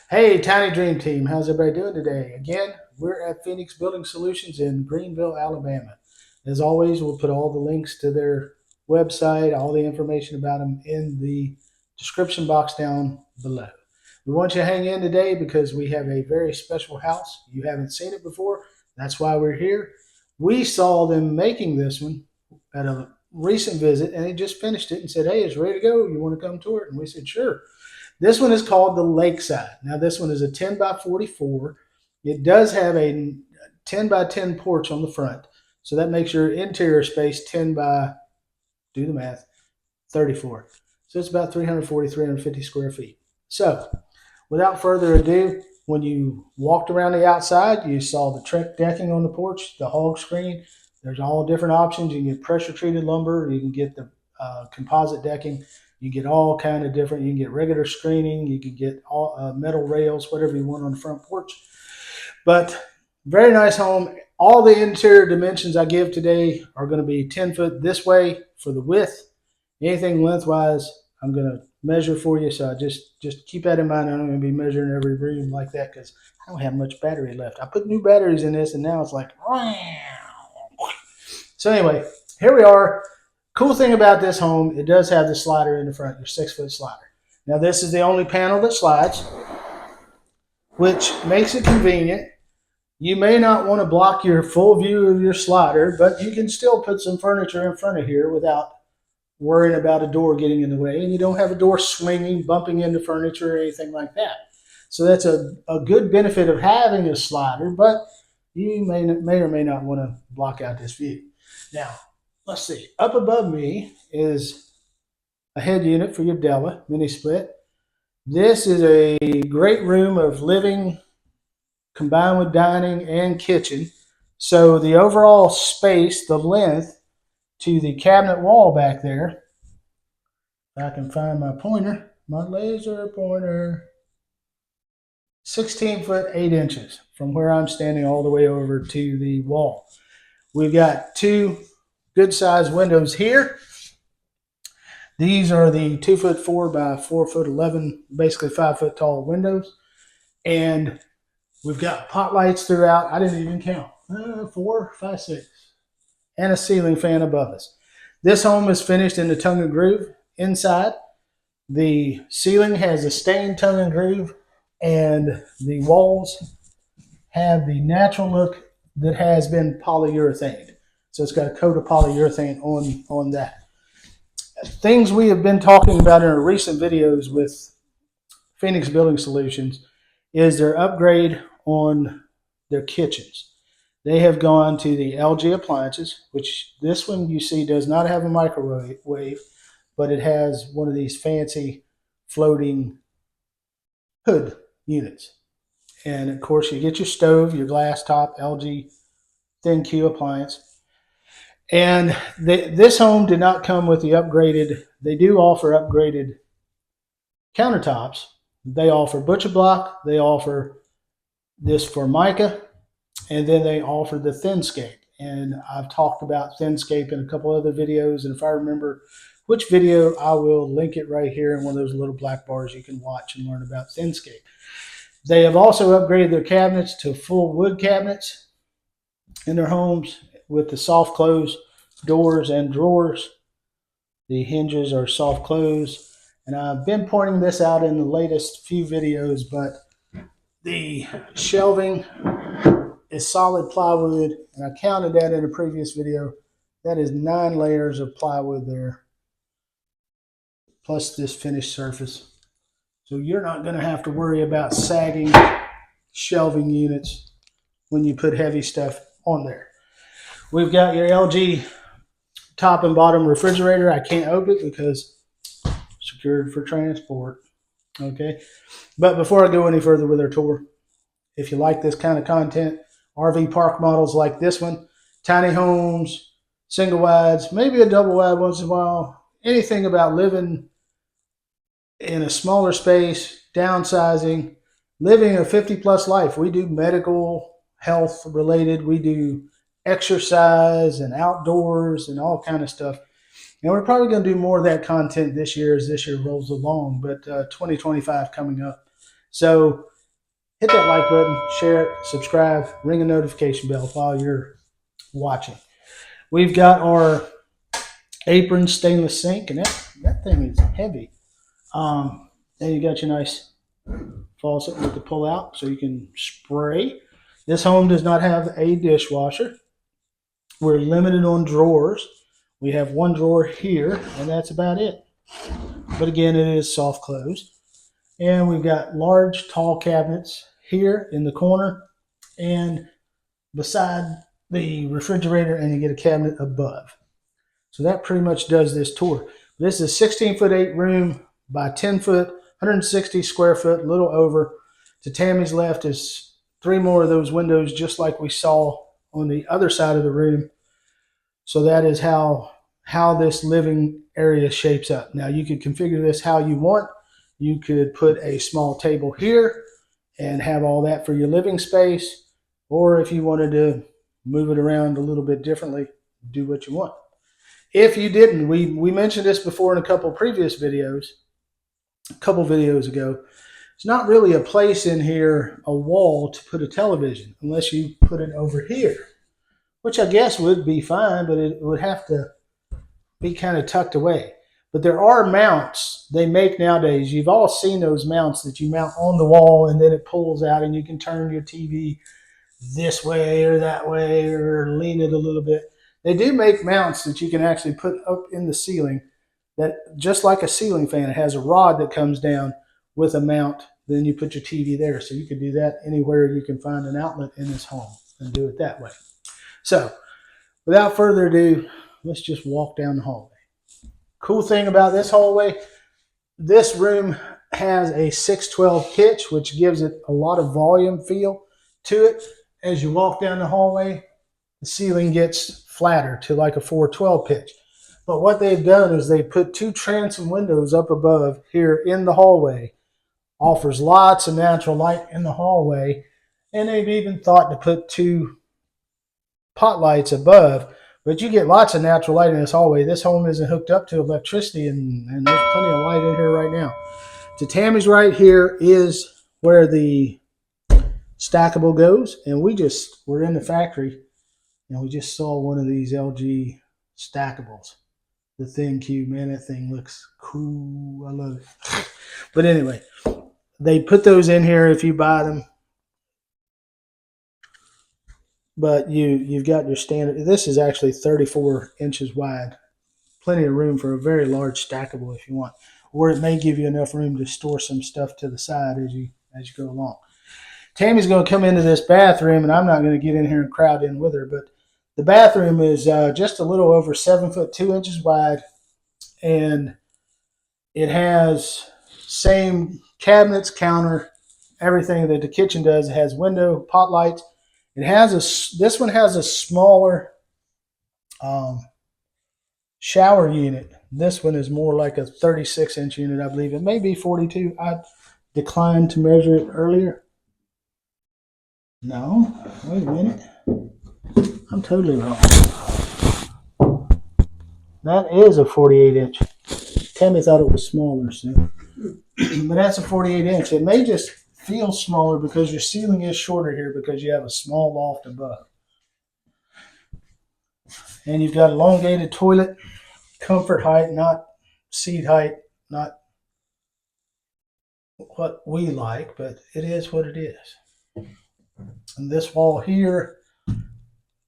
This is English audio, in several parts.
Hey, Tiny Dream Team, how's everybody doing today? Again, we're at Phoenix Building Solutions in Greenville, Alabama. As always, we'll put all the links to their website, all the information about them in the description box down below. We want you to hang in today because we have a very special house. You haven't seen it before. That's why we're here. We saw them making this one at a recent visit, and they just finished it and said, "Hey, it's ready to go. You want to come tour it?" And we said, "Sure." This one is called the Lakeside. Now, this one is a 10 by 44. It does have a 10 by 10 porch on the front. So that makes your interior space 10 by, do the math, 34. So it's about 340, 350 square feet. So without further ado, when you walked around the outside, you saw the Trek decking on the porch, the hog screen. There's all different options. You can get pressure treated lumber. You can get the composite decking. You get all kind of different. You can get regular screening. You can get all metal rails, whatever you want on the front porch. But very nice home. All the interior dimensions I give today are going to be 10 foot this way for the width. Anything lengthwise, I'm going to measure for you. So just keep that in mind. I'm going to be measuring every room like that because I don't have much battery left. I put new batteries in this, and now it's like, so anyway, here we are. Cool thing about this home, it does have the slider in the front, your 6-foot slider. Now this is the only panel that slides, which makes it convenient. You may not want to block your full view of your slider, but you can still put some furniture in front of here without worrying about a door getting in the way. And you don't have a door swinging, bumping into furniture or anything like that. So that's a good benefit of having a slider, but you may or may not want to block out this view. Now, let's see. Up above me is a head unit for your Della mini split. This is a great room of living combined with dining and kitchen. So the overall space, the length to the cabinet wall back there, if I can find my pointer, my laser pointer, 16 foot 8 inches from where I'm standing all the way over to the wall. We've got two good sized windows here. These are the 2'4" by 4'11", basically 5 foot tall windows. And we've got pot lights throughout. I didn't even count. 4, 5, 6. And a ceiling fan above us. This home is finished in the tongue and groove inside. The ceiling has a stained tongue and groove, and the walls have the natural look that has been polyurethane. So it's got a coat of polyurethane on that. Things we have been talking about in our recent videos with Phoenix Building Solutions is their upgrade on their kitchens. They have gone to the LG appliances, which this one you see does not have a microwave, but it has one of these fancy floating hood units. And of course, you get your stove, your glass top LG ThinQ appliance. And this home did not come with the upgraded, they do offer upgraded countertops. They offer butcher block, they offer this Formica, and then they offer the Thinscape. And I've talked about Thinscape in a couple other videos, and if I remember which video, I will link it right here in one of those little black bars you can watch and learn about Thinscape. They have also upgraded their cabinets to full wood cabinets in their homes with the soft close doors and drawers. The hinges are soft close. And I've been pointing this out in the latest few videos, but the shelving is solid plywood, and I counted that in a previous video. That is 9 layers of plywood there, plus this finished surface. So you're not going to have to worry about sagging shelving units when you put heavy stuff on there. We've got your LG top and bottom refrigerator. I can't open it because secured for transport. Okay. But before I go any further with our tour, if you like this kind of content, RV park models like this one, tiny homes, single wides, maybe a double wide once in a while, anything about living in a smaller space, downsizing, living a 50-plus life. We do medical, health related. We do exercise and outdoors and all kind of stuff. And we're probably going to do more of that content this year as this year rolls along, but 2025 coming up. So hit that like button, share it, subscribe, ring a notification bell while you're watching. We've got our apron stainless sink, and that thing is heavy. Then you got your nice faucet with the pull out so you can spray. This home does not have a dishwasher. We're limited on drawers. We have one drawer here, and that's about it. But again, it is soft closed. And we've got large, tall cabinets here in the corner and beside the refrigerator, and you get a cabinet above. So that pretty much does this tour. This is a 16-foot 8 room by 10 foot, 160 square foot, a little over. To Tammy's left is 3 more of those windows, just like we saw on the other side of the room. So that is how this living area shapes up. Now you could configure this how you want. You could put a small table here and have all that for your living space. Or if you wanted to move it around a little bit differently, do what you want. If you didn't, we mentioned this before in a couple previous videos, a couple videos ago. It's not really a place in here, a wall to put a television, unless you put it over here, which I guess would be fine, but it would have to be kind of tucked away. But there are mounts they make nowadays. You've all seen those mounts that you mount on the wall and then it pulls out and you can turn your TV this way or that way or lean it a little bit. They do make mounts that you can actually put up in the ceiling that, just like a ceiling fan, it has a rod that comes down with a mount. Then you put your TV there. So you can do that anywhere you can find an outlet in this home and do it that way. So without further ado, let's just walk down the hallway. Cool thing about this hallway, this room has a 612 pitch, which gives it a lot of volume feel to it. As you walk down the hallway, the ceiling gets flatter to like a 412 pitch. But what they've done is they put 2 transom windows up above here in the hallway. Offers lots of natural light in the hallway. And they've even thought to put 2 pot lights above. But you get lots of natural light in this hallway. This home isn't hooked up to electricity, and there's plenty of light in here right now. To Tammy's right here is where the stackable goes. And we're in the factory, and we just saw one of these LG stackables. The Thin Cube, man, that thing looks cool. I love it. But anyway, they put those in here if you buy them. But you've got your standard. This is actually 34 inches wide. Plenty of room for a very large stackable if you want. Or it may give you enough room to store some stuff to the side as you go along. Tammy's going to come into this bathroom, and I'm not going to get in here and crowd in with her, but the bathroom is just a little over 7 foot 2 inches wide, and it has same cabinets, counter, everything that the kitchen does. It has window, pot lights. This one has a smaller shower unit. This one is more like a 36-inch unit, I believe. It may be 42. I declined to measure it earlier. No, wait a minute. I'm totally wrong. That is a 48-inch. Tammy thought it was smaller, so. But that's a 48-inch. It may just feel smaller because your ceiling is shorter here because you have a small loft above. And you've got elongated toilet, comfort height, not seat height, not what we like, but it is what it is. And this wall here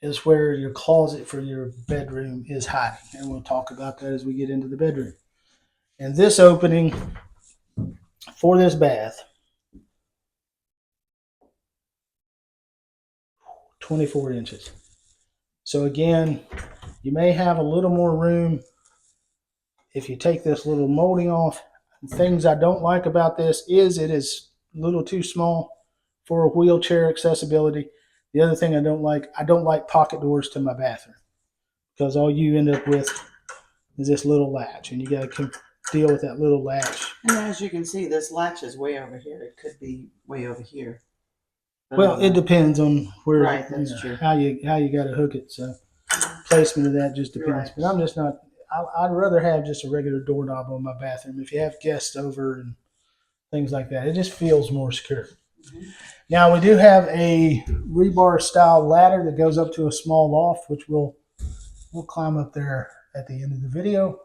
is where your closet for your bedroom is hiding. And we'll talk about that as we get into the bedroom. And this opening for this bath, 24 inches. So again, you may have a little more room if you take this little molding off. Things I don't like about this is it is a little too small for a wheelchair accessibility. The other thing I don't like pocket doors to my bathroom, because all you end up with is this little latch, and you got to deal with that little latch. And as you can see, this latch is way over here. It could be way over here. Well, it depends on where, right, that's true. how you got to hook it. So placement of that just depends. Right. But I'm just not. I'd rather have just a regular doorknob on my bathroom if you have guests over and things like that. It just feels more secure. Now we do have a rebar style ladder that goes up to a small loft, which we'll climb up there at the end of the video.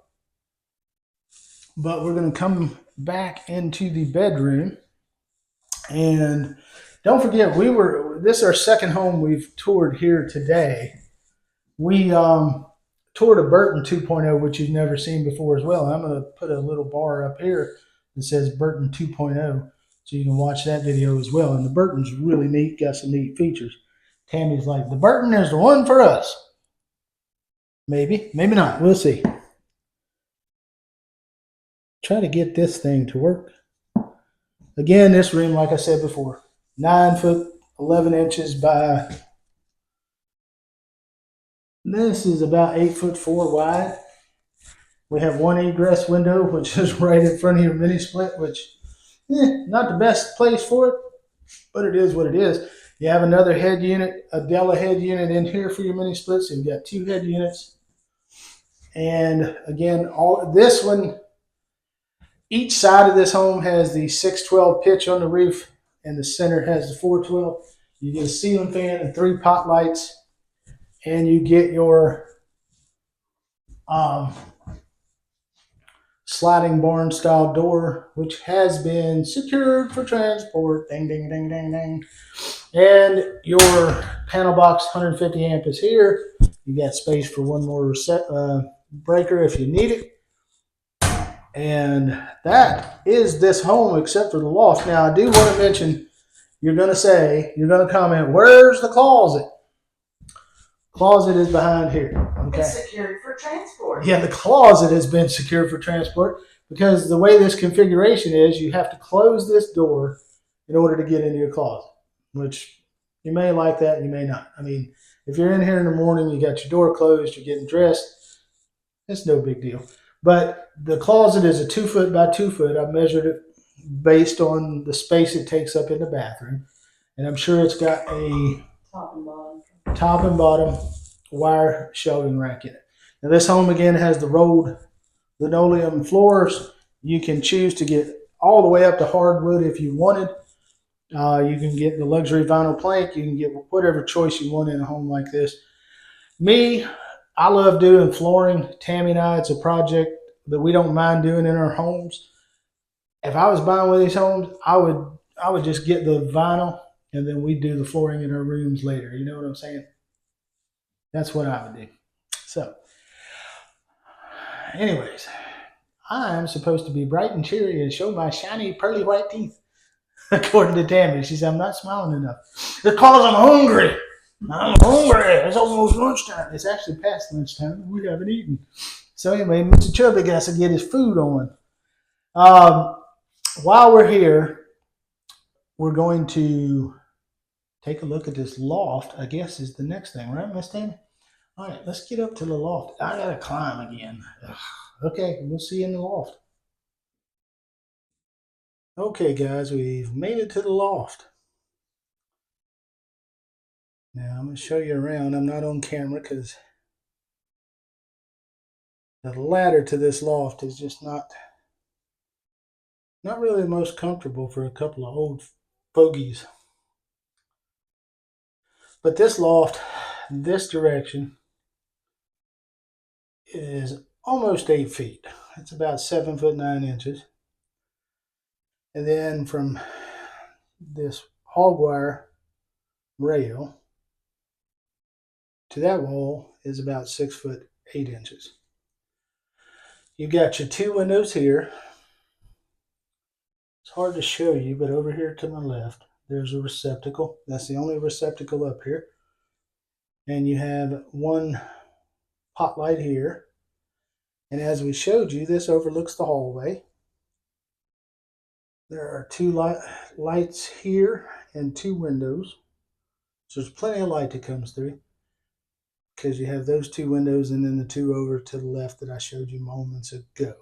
But we're going to come back into the bedroom. And don't forget, this is our second home we've toured here today. We toured a Burton 2.0, which you've never seen before as well. I'm going to put a little bar up here that says Burton 2.0, so you can watch that video as well. And the Burton's really neat, got some neat features. Tammy's like, the Burton is the one for us. Maybe, maybe not. We'll see. Try to get this thing to work. Again, this room, like I said before, 9 foot 11 inches by, this is about 8 foot 4 wide. We have one egress window, which is right in front of your mini split, which not the best place for it, but it is what it is. You have another head unit, a Della head unit in here for your mini splits. So you've got 2 head units. And again, all this one, each side of this home has the 612 pitch on the roof, and the center has the 412. You get a ceiling fan and 3 pot lights, and you get your sliding barn style door, which has been secured for transport. Ding, ding, ding, ding, ding. And your panel box 150 amp is here. You got space for one more breaker if you need it. And that is this home except for the loft. Now, I do want to mention, you're going to comment, where's the closet? Closet is behind here. Okay. It's secured for transport. Yeah, the closet has been secured for transport because the way this configuration is, you have to close this door in order to get into your closet, which you may like that, you may not. I mean, if you're in here in the morning, you got your door closed, you're getting dressed, it's no big deal. But the closet is a 2 foot by 2 foot. I measured it based on the space it takes up in the bathroom. And I'm sure it's got a top and bottom wire shelving rack in it. Now this home again has the rolled linoleum floors. You can choose to get all the way up to hardwood if you wanted. You can get the luxury vinyl plank. You can get whatever choice you want in a home like this. Me, I love doing flooring. Tammy and I, it's a project that we don't mind doing in our homes. If I was buying one of these homes, I would just get the vinyl and then we'd do the flooring in our rooms later. You know what I'm saying? That's what I would do. So, anyways, I'm supposed to be bright and cheery and show my shiny pearly white teeth. According to Tammy, she said, I'm not smiling enough. It's because I'm hungry. I'm hungry. It's almost lunchtime. It's actually past lunchtime. We haven't eaten. So anyway, Mr. Chubby got to get his food on. While we're here, we're going to take a look at this loft, I guess is the next thing, right, Miss Tammy? All right, let's get up to the loft. I got to climb again. Ugh. Okay, we'll see you in the loft. Okay, guys, we've made it to the loft. Now, I'm going to show you around. I'm not on camera because the ladder to this loft is just not really the most comfortable for a couple of old fogies. But this loft, this direction, is almost 8 feet. It's about 7 foot 9 inches. And then from this hog wire rail to that wall is about 6 foot 8 inches. You've got your 2 windows here. It's hard to show you, but over here to my left, there's a receptacle. That's the only receptacle up here. And you have one pot light here. And as we showed you, this overlooks the hallway. There are 2 lights here and 2 windows. So there's plenty of light that comes through because you have those 2 windows and then the 2 over to the left that I showed you moments ago.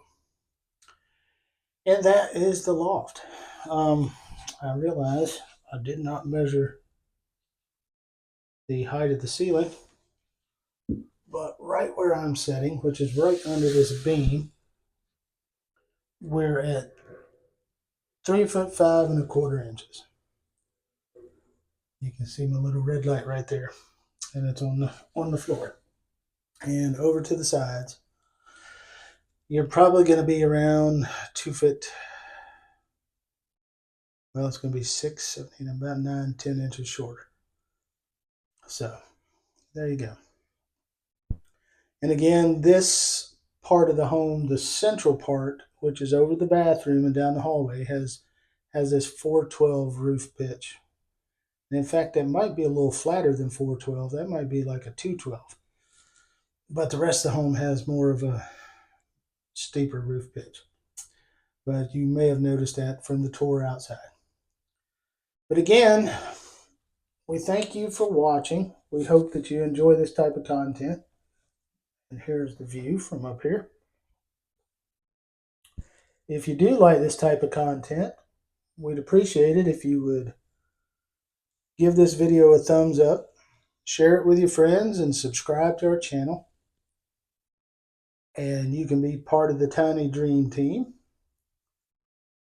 And that is the loft. I realize I did not measure the height of the ceiling, but right where I'm sitting, which is right under this beam, we're at 3 foot 5 1/4 inches. You can see my little red light right there, and it's on the floor. And over to the sides, you're probably going to be around 2 foot. Well, it's going to be 6, 17, about 9, 10 inches shorter. So there you go. And again, this part of the home, the central part, which is over the bathroom and down the hallway, has this 412 roof pitch. And in fact, that might be a little flatter than 412. That might be like a 212. But the rest of the home has more of a steeper roof pitch. But you may have noticed that from the tour outside. But again, we thank you for watching. We hope that you enjoy this type of content. And here's the view from up here. If you do like this type of content, we'd appreciate it if you would give this video a thumbs up, share it with your friends, and subscribe to our channel. And you can be part of the Tiny Dream team.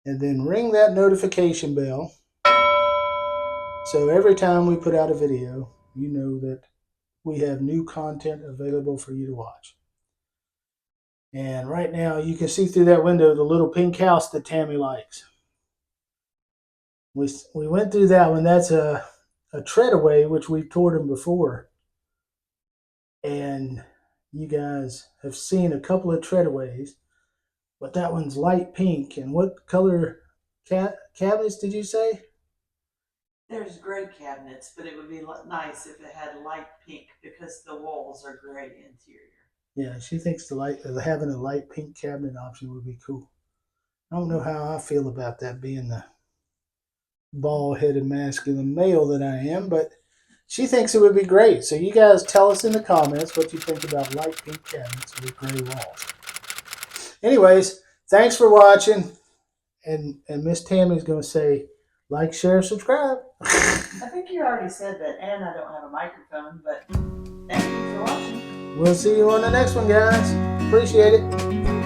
And then ring that notification bell, so every time we put out a video, you know that we have new content available for you to watch. And right now, you can see through that window the little pink house that Tammy likes. We went through that one. That's a treadaway, which we've toured them before. And you guys have seen a couple of treadaways, but that one's light pink. And what color cabinets did you say? There's gray cabinets, but it would be nice if it had light pink because the walls are gray interior. Yeah, she thinks having a light pink cabinet option would be cool. I don't know how I feel about that, being the bald-headed masculine male that I am, but she thinks it would be great. So you guys tell us in the comments what you think about light pink cabinets with gray walls. Anyways, thanks for watching. And Miss Tammy's going to say, like, share, subscribe. I think you already said that, and I don't have a microphone, but thank you for watching. We'll see you on the next one, guys. Appreciate it.